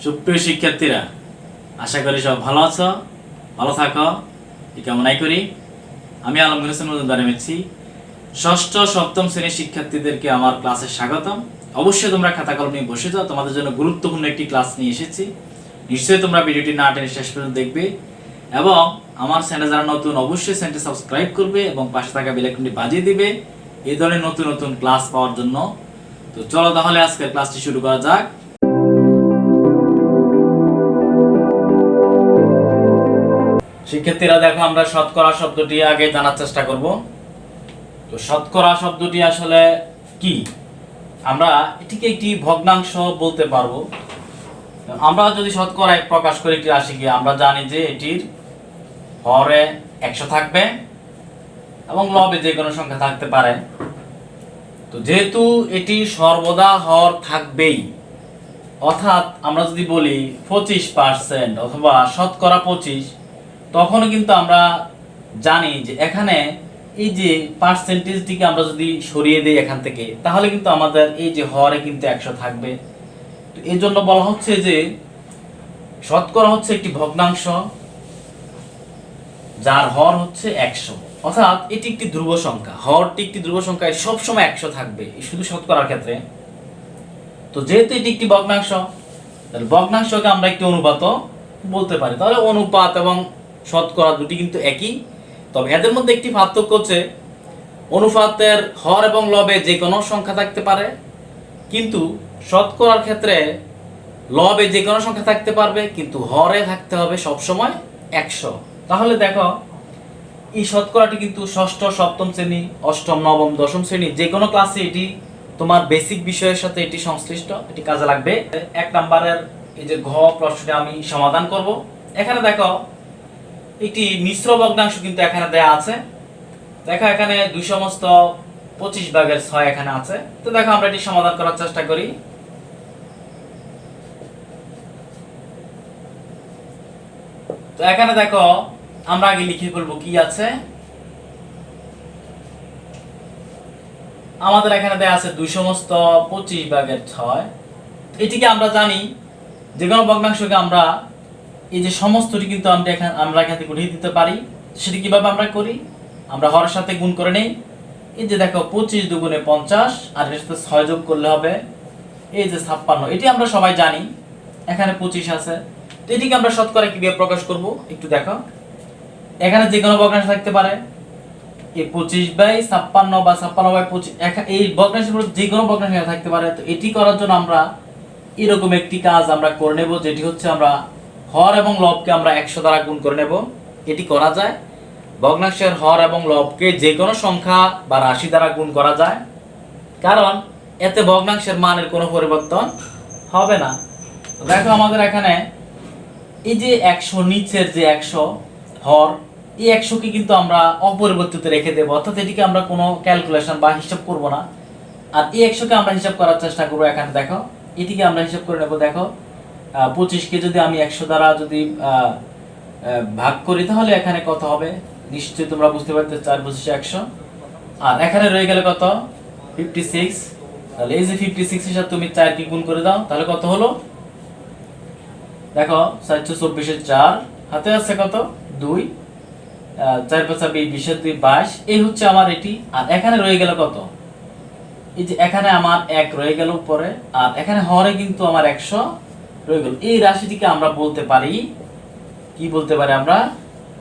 সুপ্রিয় শিক্ষার্থীরা, আশা করি সব ভালো আছো, ভালো থাকো এই কামনাই করি। আমি আলমগীর হোসেন মজুমদার এমএসসি ষষ্ঠ সপ্তম শ্রেণীর শিক্ষার্থীদেরকে আমার ক্লাসে স্বাগতম। অবশ্যই তোমরা খাতা কলম নিয়ে বসে যাও, তোমাদের জন্য গুরুত্বপূর্ণ একটি ক্লাস নিয়ে এসেছি। নিশ্চয়ই তোমরা ভিডিওটি না টেনে শেষ পর্যন্ত দেখবে এবং আমার চ্যানেল যারা নতুন অবশ্যই চ্যানেলটি সাবস্ক্রাইব করবে এবং পাশে থাকা বেল আইকনটি বাজিয়ে দিবে এই ধরনের নতুন নতুন ক্লাস পাওয়ার জন্য। তো চলো তাহলে আজকের ক্লাসটি শুরু করা যাক। শিক্ষার্থীরা দেখো, আমরা শতকরা শব্দটি আগে জানার চেষ্টা করব। তো শতকরা শব্দটি আসলে কি, আমরা এটিকে একটি ভগ্নাংশ বলতে পারবো। আমরা যদি শতকরায় প্রকাশ করি একটি রাশিকে, আমরা জানি যে এটির হরে 100 থাকবে এবং লবে যে কোনো সংখ্যা থাকতে পারে। তো যেহেতু এটি সর্বদা হর থাকবেই, অর্থাৎ আমরা যদি বলি 25% অথবা শতকরা 25, তখন কিন্তু আমরা জানি যে এখানে এই যে পার্সেন্টেজটিকে আমরা যদি সরিয়ে দিই এখান থেকে, তাহলে কিন্তু আমাদের এই যে হরে কিন্তু 100 থাকবে। তো এই জন্য বলা হচ্ছে যে শতকরা হচ্ছে একটি ভগ্নাংশ যার হর হচ্ছে 100, অর্থাৎ এটি একটি ধ্রুব সংখ্যা। হরটি একটি ধ্রুব সংখ্যা, সবসময় 100 থাকবে শুধু শতকরার ক্ষেত্রে। তো যেহেতু এটি একটি ভগ্নাংশ, তাহলে ভগ্নাংশকে আমরা একটি অনুপাতও বলতে পারি। তাহলে অনুপাত এবং শতকরা দুটি কিন্তু একই, তবে এদের মধ্যে একটি পার্থক্য হচ্ছে অনুপাতের হর এবং লবে যে কোনো সংখ্যা থাকতে পারে, কিন্তু শতকরার ক্ষেত্রে লবে যে কোনো সংখ্যা থাকতে পারবে, কিন্তু হরে থাকতে হবে সবসময় 100। তাহলে দেখো, এই শতকরাটি কিন্তু ষষ্ঠ সপ্তম শ্রেণী, অষ্টম নবম দশম শ্রেণী যে কোনো ক্লাসে এটি তোমার বেসিক বিষয়ের সাথে এটি সংশ্লিষ্ট, এটি কাজে লাগবে। 1 নম্বরের এই যে ঘ প্রশ্নটি আমি সমাধান করব। এখানে দেখো একটি মিশ্র ভগ্নাংশ কিন্তু এখানে দেয়া আছে। দেখো এখানে 2/25 এখানে আছে। তো দেখো আমরা এটি সমাধান করার চেষ্টা করি। তো এখানে দেখো আমরা আগে লিখে ফেলবো কি আছে। আমাদের এখানে দেয়া আছে 2/25 এটিকে আমরা জানি যে কোনো ভগ্নাংশকে আমরা এই যে সমস্তটি কিন্তু আমরা এখান থেকে উঠিয়ে দিতে পারি। সেটি কিভাবে আমরা করি, আমরা হরের সাথে গুণ করে নেই। এই যে দেখো 25 দুগুণে 50 আর এর সাথে 6 যোগ করলে হবে এই যে 56। এটি আমরা সবাই জানি, এখানে 25 আছে। তো এটিকে আমরা শতকরা কিভাবে প্রকাশ করব একটু দেখো। এখানে যে কোনো ভগ্নাংশ থাকতে পারে, এই 25/56 বা 56/25, এই ভগ্নাংশের মধ্যে যে কোনো ভগ্নাংশ থাকতে পারে। তো এটি করার জন্য আমরা এরকম একটি কাজ আমরা করে নেব, যেটি হচ্ছে আমরা হর এবং লবকে আমরা 100 দ্বারা গুণ করে নেব। এটি করা যায়, ভগ্নাংশের হর এবং লবকে যে কোনো সংখ্যা বা রাশি দ্বারা গুণ করা যায়, কারণ এতে ভগ্নাংশের মানের কোনো পরিবর্তন হবে না। দেখো আমাদের এখানে এই যে 100 নিচের যে 100 হর, এই 100কে কিন্তু আমরা অপরিবর্তিত রেখে দেব, অর্থাৎ এটিকে আমরা কোনো ক্যালকুলেশন বা হিসাব করব না। আর এই 100কে আমরা হিসাব করার চেষ্টা করব। এখানে দেখো এটিকে আমরা হিসাব করে নেব। দেখো 25কে যদি আমি 100 দ্বারা যদি ভাগ করি, তাহলে এখানে কত হবে নিশ্চয়ই তোমরা বুঝতে পারতে, 4×25 100। আর এখানে রয়ে গেল কত, 56। তাহলে এই যে 56 এর সাথে তুমি 4 কে গুণ করে দাও, তাহলে কত হলো দেখো 424 4 হাতে আছে কত 2, 4×5 20 22। এই হচ্ছে আমার এটি। আর এখানে রয়ে গেল কত, এই যে এখানে আমার 1 রয়ে গেল উপরে, আর এখানে হরে কিন্তু আমার 100 রয়ে গেল। এই রাশিটিকে আমরা বলতে পারি, কি বলতে পারি আমরা,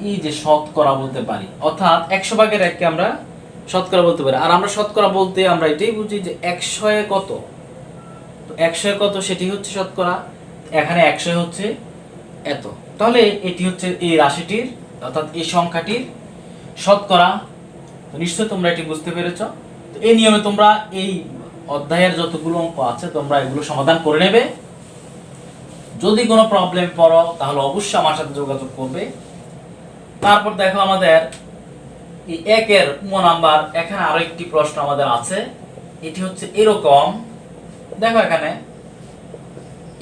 এই যে শতকরা বলতে পারি, অর্থাৎ 100/1 কে আমরা শতকরা বলতে পারি। আর আমরা শতকরা বলতে আমরা এটাই বুঝি যে 100 কত, তো 100 কত সেটি হচ্ছে শতকরা। এখানে 100 হচ্ছে এত, তাহলে এটি হচ্ছে এই রাশিটির অর্থাৎ এই সংখ্যাটির শতকরা। তো নিশ্চয়ই তোমরা এটি বুঝতে পেরেছো। তো এই নিয়মে তোমরা এই অধ্যায়ের যতগুলো অঙ্ক আছে তোমরা এগুলো সমাধান করে নেবে। যদি কোনো প্রবলেম পড়ো তাহলে অবশ্যই আমার সাথে যোগাযোগ করবে। তারপর দেখো আমাদের এই 1-এর নাম্বার, এখানে আরো একটি প্রশ্ন আমাদের আছে। এটি হচ্ছে এরকম, দেখো এখানে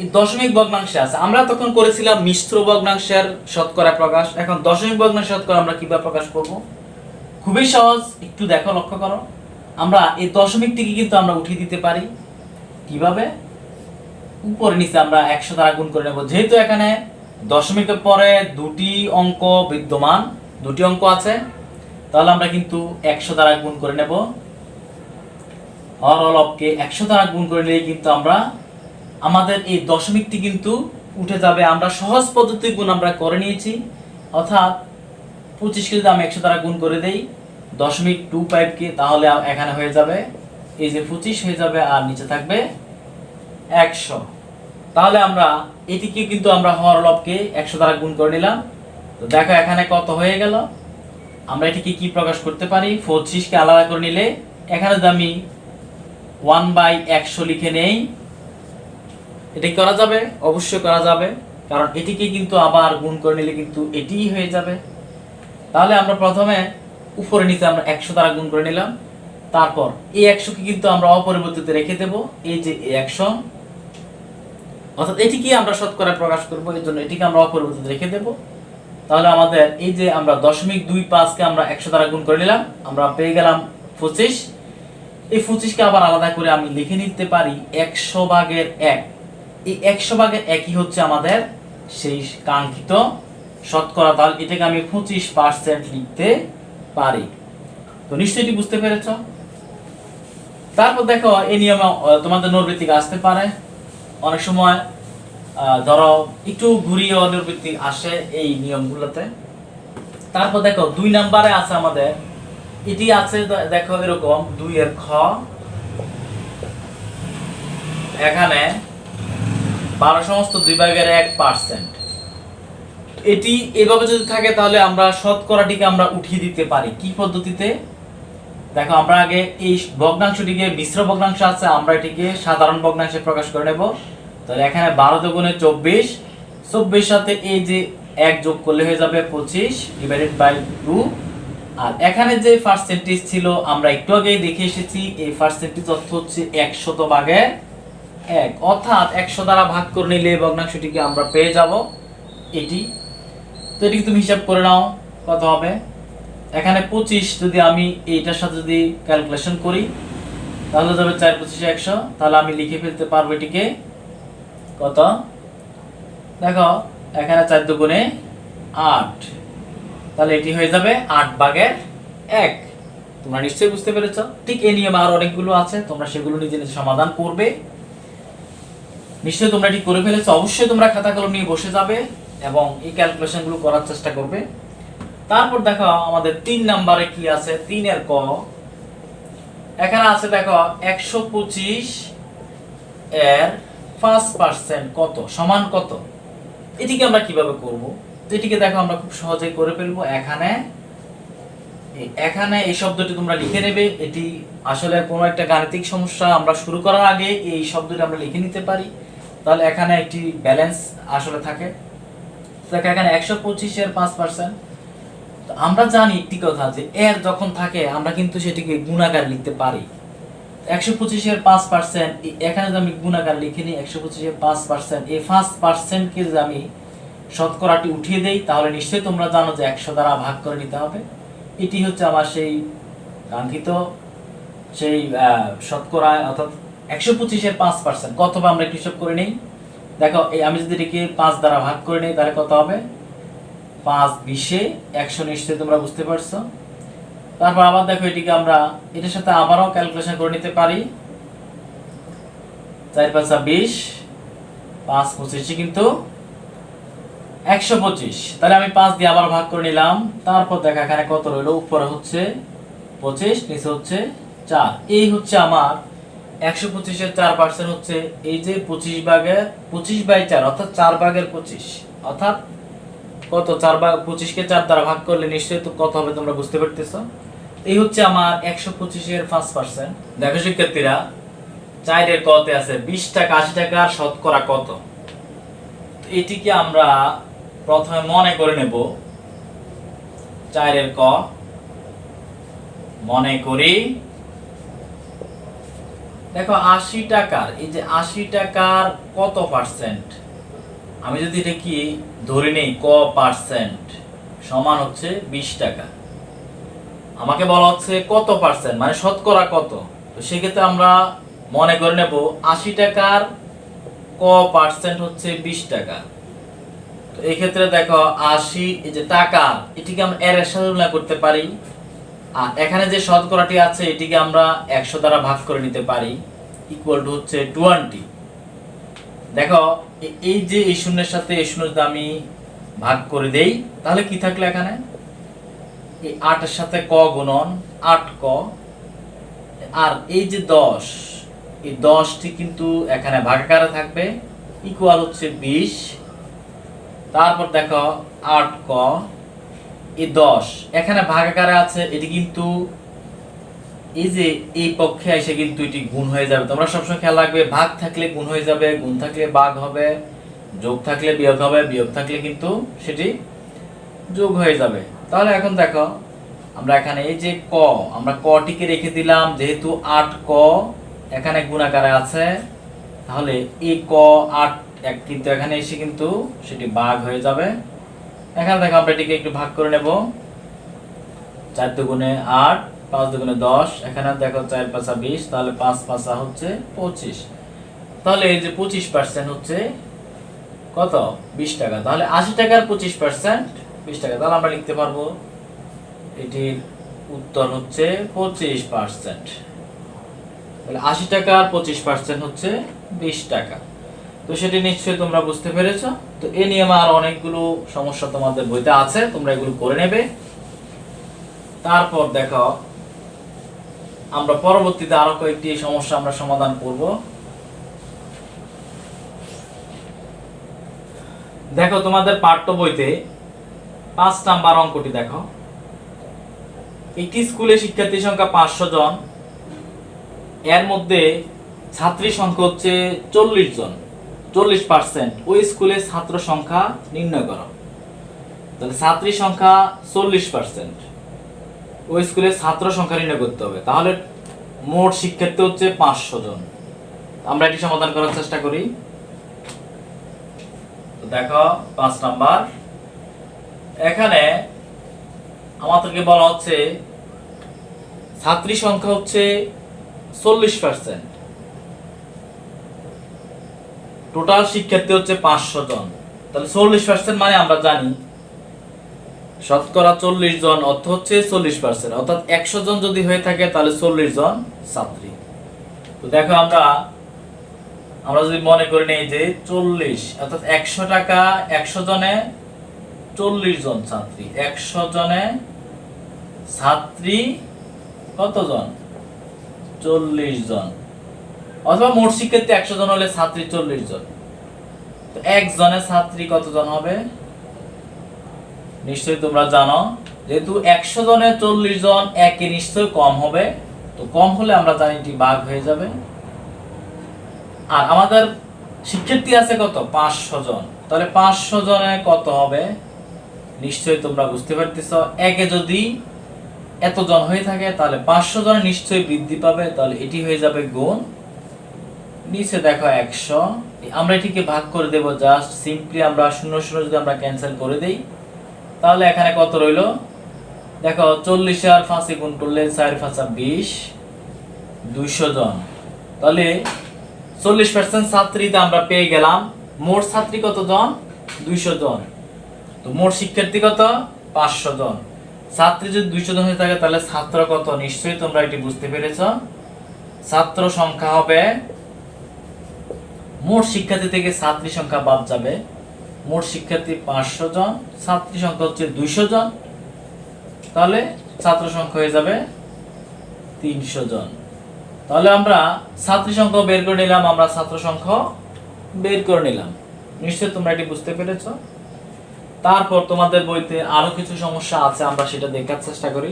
এই দশমিক ভগ্নাংশে আছে। আমরা তখন করেছিলাম মিশ্র ভগ্নাংশের শতকরা প্রকাশ, এখন দশমিক ভগ্নাংশের শতকরা আমরা কিভাবে প্রকাশ করব, খুবই সহজ। একটু দেখো, লক্ষ্য করো, আমরা এই দশমিকটিকে কিন্তু আমরা উঠিয়ে দিতে পারি। কিভাবে, উপরে নিচে আমরা 100 দ্বারা গুণ করে নেব। যেহেতু এখানে দশমিকের পরে দুটি অঙ্ক বিদ্যমান, দুটি অঙ্ক আছে, তাহলে আমরা কিন্তু 100 দ্বারা গুণ করে নেব। হর ও লবকে 100 দ্বারা গুণ করে নিলে কিন্তু আমরা আমাদের এই দশমিকটি কিন্তু উঠে যাবে। আমরা সহজ পদ্ধতি গুণ আমরা করে নিয়েছি, অর্থাৎ 25কে যদি আমি 100 দ্বারা গুণ করে দেই 0.25কে, তাহলে এখানে হয়ে যাবে এই যে 25 হয়ে যাবে আর নিচে থাকবে 100। তাহলে আমরা এটিকে কিন্তু আমরা হর লবকে 100 দ্বারা গুণ করে নিলাম। তো দেখো এখানে কত হয়ে গেল। আমরা এটিকে কি প্রকাশ করতে পারি? 25কে আলাদা করে নিলে এখানে যদি আমি 1/100 লিখে নেই, এটা করা যাবে? অবশ্যই করা যাবে, কারণ এটিকে কিন্তু আবার গুণ করে নিলে কিন্তু এটিই হয়ে যাবে। তাহলে আমরা প্রথমে উপরে নিচে আমরা 100 দ্বারা গুণ করে নিলাম, তারপর এই 100কে কিন্তু আমরা অপরিবর্তিত রেখে দেব, এই যে 100, অর্থাৎ এটিকে আমরা শতকরা প্রকাশ করব, এর জন্য এটিকে আমরা অপরিবর্তিত রেখে দেব। তাহলে আমাদের এই যে আমরা 0.25কে আমরা 100 দ্বারা গুণ করে নিলাম, আমরা পেয়ে গেলাম 25। এই 25কে আবার আলাদা করে আমি লিখে নিতে পারি 100/1। এই 100/1ই হচ্ছে আমাদের সেই কাঙ্ক্ষিত শতকরা। তাহলে এটাকে আমি 25% লিখতে পারি। তো নিশ্চয়ই এটি বুঝতে পেরেছ। তারপর দেখো এই নিয়মে তোমাদের নৈর্ব্যক্তিক আসতে পারে, অনেক সময় ধরো একটু ঘুরিয়ে নৈর্ব্যক্তিক আসে এই নিয়মগুলোতে। তারপর দেখো 2 নম্বরে আছে আমাদের, এটি আছে দেখো এরকম 2 এর খ, এখানে 12 সমস্ত 2/1%। এটি এভাবে যদি থাকে তাহলে আমরা শতকরাটিকে আমরা উঠিয়ে দিতে পারি। কি পদ্ধতিতে? দেখো আমরা আগে এই ভগ্নাংশটিকে, মিশ্র ভগ্নাংশ আছে, আমরা এটিকে সাধারণ ভগ্নাংশে প্রকাশ করে নেব। তাহলে এখানে 12 দুগুণে 24, 24 সাথে এই যে 1 যোগ করলে হয়ে যাবে 25/2। আর এখানে যে পার্সেন্টেজ ছিল আমরা একটু আগেই দেখে এসেছি, এই পার্সেন্টেজ অর্থ হচ্ছে 100/1, অর্থাৎ 100 দ্বারা ভাগ করে নিলে ভগ্নাংশটিকে আমরা পেয়ে যাব এটি। তো এটিকে তুমি হিসাব করে নাও কত হবে। এখানে 25 যদি আমি এইটার সাথে যদি ক্যালকুলেশন করি তাহলে যাবে 4×25 100। তাহলে আমি লিখে ফেলতে পারবো এটিকে কত, দেখো এখানে 4 দুগুণে 8, তাহলে এটি হয়ে যাবে 8/1। তোমরা নিশ্চয়ই বুঝতে পেরেছো। ঠিক এই নিয়মে আর অনেকগুলো আছে, তোমরা সেগুলো নিজে নিজে সমাধান করবে। নিশ্চয়ই তোমরা এটি করে ফেলেছো। অবশ্যই তোমরা খাতা কলম নিয়ে বসে যাবে এবং এই ক্যালকুলেশনগুলো করার চেষ্টা করবে। তারপর দেখো আমাদের 3 নম্বরে কি আছে, 3 এর ক, এখানে আছে দেখো 125 এর 5% কত সমান কত। এটিকে আমরা কিভাবে করব? তো এটিকে দেখো আমরা খুব সহজেই করে ফেলবো। এখানে এই শব্দটি তোমরা লিখে নেবে। এটি আসলে কোনো একটা গাণিতিক সমস্যা আমরা শুরু করার আগে এই শব্দটি আমরা লিখে নিতে পারি, তাহলে এখানে একটি ব্যালেন্স আসলে থাকে। দেখো এখানে 125 এর 5%। তো আমরা জানি একটি কথা যে এর যখন থাকে আমরা কিন্তু সেটিকে গুণাকার লিখতে পারি। 125 এর 5%, এখানে যদি আমি গুণাকার লিখে নিই 125 এর 5%, এই 5% কে যদি আমি শতকরাটি উঠিয়ে দেই তাহলে নিশ্চয়ই তোমরা জানো যে 100 দ্বারা ভাগ করে নিতে হবে। এটি হচ্ছে আমার সেই কাঙ্ক্ষিত সেই শতকরা, অর্থাৎ 125 এর 5% কত হবে আমরা একটু হিসাব করে নেই। দেখো এই আমি যদি এটিকে 5 দ্বারা ভাগ করে নেই তাহলে কত হবে, 5×20 100, নিশ্চয়ই তোমরা বুঝতে পারছো। তারপর আবার দেখো এটিকে আমরা এটার সাথে আবারও ক্যালকুলেশন করে নিতে পারি। 4×5 = 20, 5×25 কিন্তু 125। তাহলে আমি 5 দিয়ে আবার ভাগ করে নিলাম। তারপর দেখো এখানে কত রইলো, উপরে হচ্ছে 25, নিচে হচ্ছে 4। এই হচ্ছে আমার 125 এর 4% হচ্ছে এই যে 25/4, অর্থাৎ 4/25, অর্থাৎ কত 4/25কে 4 দ্বারা ভাগ করলে নিশ্চয়ই তো কত হবে তোমরা বুঝতে পারতেছো। এই হচ্ছে আমার 125 এর 5%। দেখো শিক্ষার্থীরা, 4 এর কতে আছে 20 টাকা 80 টাকার শতকরা কত। এটিকে আমরা প্রথমে মনে করে নেব। 4 এর ক মনে করি, দেখো 80 টাকার, এই যে 80 টাকার কত পার্সেন্ট, আমি যদি এটা কি ধরে নেই ক পার্সেন্ট সমান হচ্ছে 20 টাকা। আমাকে বলা হচ্ছে কত পার্সেন্ট মানে শতকরা কত। তো সেক্ষেত্রে আমরা মনে করে নেব 80 টাকার ক ক পার্সেন্ট হচ্ছে 20 টাকা। তো এই ক্ষেত্রে দেখো 80 এই যে টাকা, এটিকে আমরা এর সাথে তুলনা করতে পারি। আর এখানে যে শতকরাটি আছে এটিকে আমরা 100 দ্বারা ভাগ করে নিতে পারি, ইকুয়াল টু হচ্ছে 20। দেখো এই যে এই শূন্যের সাথে এই শূন্য যদি আমি ভাগ করে দেই তাহলে কি থাকলো এখানে, এই 8 এর সাথে ক গুণন 8 ক, আর এই যে 10, এই 10টি কিন্তু এখানে ভাগাকারে থাকবে, ইকুয়াল হচ্ছে 20। তারপর দেখো 8 ক, এই 10 এখানে ভাগাকারে আছে, এটি কিন্তু এই যে এই পক্ষে এসে কিন্তু এটি গুণ হয়ে যাবে। তোমরা সবসময় খেয়াল রাখবে, ভাগ থাকলে গুণ হয়ে যাবে, গুণ থাকলে ভাগ হবে, যোগ থাকলে বিয়োগ হবে, বিয়োগ থাকলে কিন্তু সেটি যোগ হয়ে যাবে। তাহলে এখন দেখো আমরা এখানে এই যে ক, আমরা কটিকে রেখে দিলাম, যেহেতু 8 ক এখানে গুণাকারে আছে, তাহলে এই ক 8 এক কিন্তু এখানে এসে কিন্তু সেটি ভাগ হয়ে যাবে। এখানে দেখো আমরা এটিকে একটু ভাগ করে নেব, 4 দুগুণে 8, 5 দুগুণে 10, এখানে দেখো 4 পাঁচা 20, তাহলে 5 পাঁচা হচ্ছে 25। তাহলে এই যে 25% হচ্ছে কত, 20 টাকা। তাহলে 80 টাকার 25% 20 টাকা। তাহলে আমরা লিখতে পারবো এটির উত্তর হচ্ছে 25%। তাহলে 80 টাকার 25% হচ্ছে 20 টাকা। তো সেটি নিশ্চয়ই তোমরা বুঝতে পেরেছো। তো এই নিয়মে আর অনেকগুলো সমস্যা তোমাদের বইতে আছে, তোমরা এগুলো করে নেবে। তারপর দেখো আমরা পরবর্তীতে আরো কয়েকটি সমস্যা আমরা সমাধান করব। দেখো তোমাদের পাঠ্য বইতে 5 নাম্বার অঙ্কটি দেখো, একটি স্কুলে শিক্ষার্থী সংখ্যা 500 জন, এর মধ্যে ছাত্রী সংখ্যা হচ্ছে 40 জন, 40%। ওই স্কুলে ছাত্র সংখ্যা নির্ণয় করো। তাহলে ছাত্রী সংখ্যা 40%, ওই স্কুলে ছাত্র সংখ্যা নির্ণয় করতে হবে। তাহলে মোট শিক্ষার্থী হচ্ছে 500 জন। আমরা এটি সমাধান করার চেষ্টা করি। দেখো 5 নাম্বার, এখানে আমাদেরকে বলা হচ্ছে ছাত্রী সংখ্যা হচ্ছে 40%, টোটাল শিক্ষার্থী হচ্ছে 500 জন। তাহলে 40% মানে আমরা জানি শতকরা 40 জন অর্থ হচ্ছে 40%, অর্থাৎ 100 জন যদি হয়ে থাকে তাহলে 40 জন ছাত্রী। তো দেখো আমরা যদি মনে করে নেই যে 40 অর্থাৎ 100 টাকা, 100 জনে 40 জন ছাত্রী, 100 জনে ছাত্রী কতজন, 40 জন। অথবা মোট শিক্ষার্থী 100 জন হলে ছাত্রী 40 জন। তো এক জনে ছাত্রী কতজন হবে, নিশ্চয়ই তোমরা জানো, যেহেতু 100 জনে 40 জন, একে নিশ্চয়ই কম হবে। তো কম হলে আমরা জানি এটি ভাগ হয়ে যাবে। আর আমাদের শিক্ষার্থী আছে কত, 500 জন। তাহলে 500 জনে কত হবে, নিশ্চয়ই তোমরা বুঝতে পারতেছ। একে যদি এত জন হয়ে থাকে তাহলে 500 জনে নিশ্চয়ই বৃদ্ধি পাবে, তাহলে এটি হয়ে যাবে গুণ। নিচে দেখো 100, আমরা এটিকে ভাগ করে দেব, জাস্ট সিম্পলি আমরা 0 0 যদি আমরা ক্যান্সেল করে দেই তাহলে এখানে কত রইল, দেখো 40 আর 5 গুণ করলে 4 5 20, 200 জন। তাহলে 40% ছাত্রীতে আমরা পেয়ে গেলাম। মোট ছাত্রী কত জন, 200 জন। তো মোট শিক্ষার্থী কত, 500 জন। ছাত্রী যদি 200 জন হয়ে থাকে তাহলে ছাত্র কত, নিশ্চয়ই তোমরা এটি বুঝতে পেরেছ। ছাত্র সংখ্যা হবে, মোট শিক্ষার্থী থেকে ছাত্রী সংখ্যা বাদ যাবে। মোট শিক্ষার্থী 500 জন, ছাত্রী সংখ্যা হচ্ছে 200 জন, তাহলে ছাত্র সংখ্যা হয়ে যাবে 300 জন। তাহলে আমরা ছাত্রী সংখ্যা বের করে নিলাম, আমরা ছাত্র সংখ্যা বের করে নিলাম। নিশ্চয়ই তোমরা এটি বুঝতে পেরেছ। তারপর তোমাদের বইতে আরো কিছু সমস্যা আছে, আমরা সেটা দেখার চেষ্টা করি।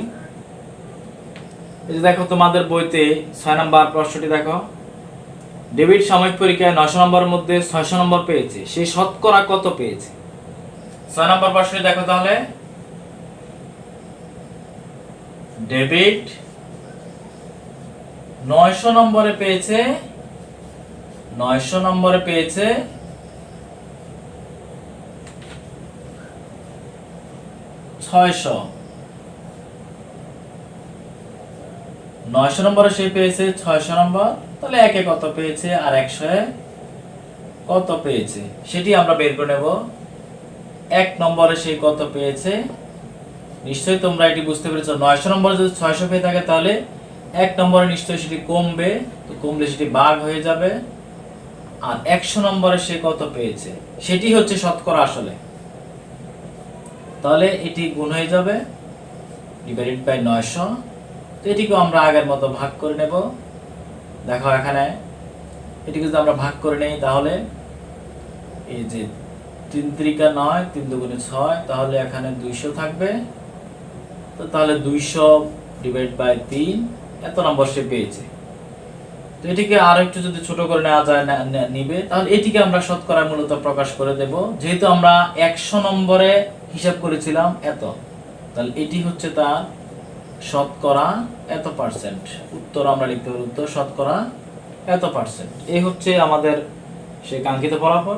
এই যে দেখো তোমাদের বইতে 6 নম্বর প্রশ্নটি দেখো, ডেভিড সাময়িক পরীক্ষায় 900 নম্বরের মধ্যে 600 নম্বর পেয়েছে, সে শতকরা কত পেয়েছে। 6 নম্বর প্রশ্নটি দেখো, তাহলে ডেভিড 900 নম্বরে পেয়েছে 600। 900 নম্বরে সে পেয়েছে 600 নম্বর, তাহলে একে কত পেয়েছে আর 100 কত পেয়েছে সেটি আমরা বের করে নেব। 1 নম্বরে সে কত পেয়েছে, নিশ্চয়ই তোমরা এটি বুঝতে পেরেছো। 900 নম্বরে যদি 600 পেয়ে থাকে তাহলে 1 নম্বরে নিশ্চয়ই সেটি কমবে, তো কমলে সেটি ভাগ হয়ে যাবে। আর 100 নম্বরে সে কত পেয়েছে সেটি হচ্ছে শতকরা আসলে, তাহলে এটি গুণ হয়ে যাবে ডিভাইডেড বাই 900। তো এটিকেও আমরা আগের মতো ভাগ করে নেব। দেখো এখানে এটিকে যদি আমরা ভাগ করে নেই তাহলে এই যে 3 3 9, 3 2 6, তাহলে এখানে 200 থাকবে। তো তাহলে 200 ডিভাইড বাই 3, এত নম্বর সে পেয়েছে। তো এটিকে আরো একটু যদি ছোট করে নেওয়া যায় নিবে, তাহলে এটিকে আমরা শতকরা মূলত প্রকাশ করে দেব। যেহেতু আমরা 100 নম্বরে হিসাব করেছিলাম এত, তাহলে এটি হচ্ছে তার শতকরা এত পার্সেন্ট। উত্তর আমরা লিখতে পারি উত্তর শতকরা এত পার্সেন্ট। এই হচ্ছে আমাদের সেই কাঙ্ক্ষিত ফলাফল।